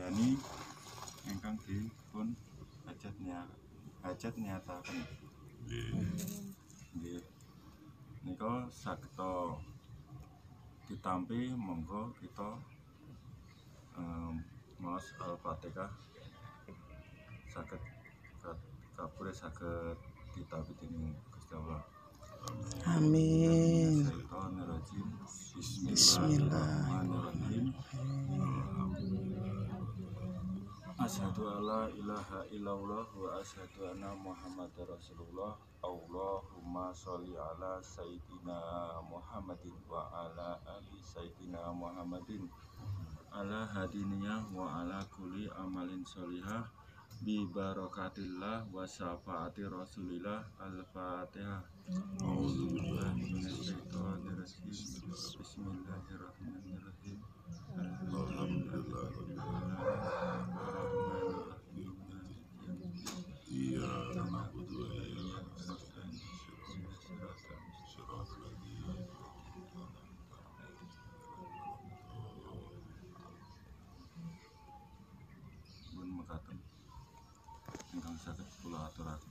Sariani ingkang dipun hajat nyataken. Nggih. Nika sageta ditampi monggo kita maos Al-Fatihah saged kabeh saged ditampi dening Gusti Allah. Amin. Bismillahirrahmanirrahim. Asyhadu alla ilaha illallah wa asyhadu anna Muhammadar Rasulullah. Allahumma sholli ala sayyidina Muhammadin wa ala ali sayyidina Muhammadin ala hadiniyah wa ala kulli amalin sholihah bi barakatillah wa syafaati Rasulillah. Al-Fatihah. A'udzubillahi minasyaitonir rajim. Bismillahirrahmanirrahim. Alhamdulillahirabbil alamin. Iyyaka na'budu wa iyyaka nasta'in. Ihdinas siratal mustaqim. Mun mekaten ingkang saged kula aturaken.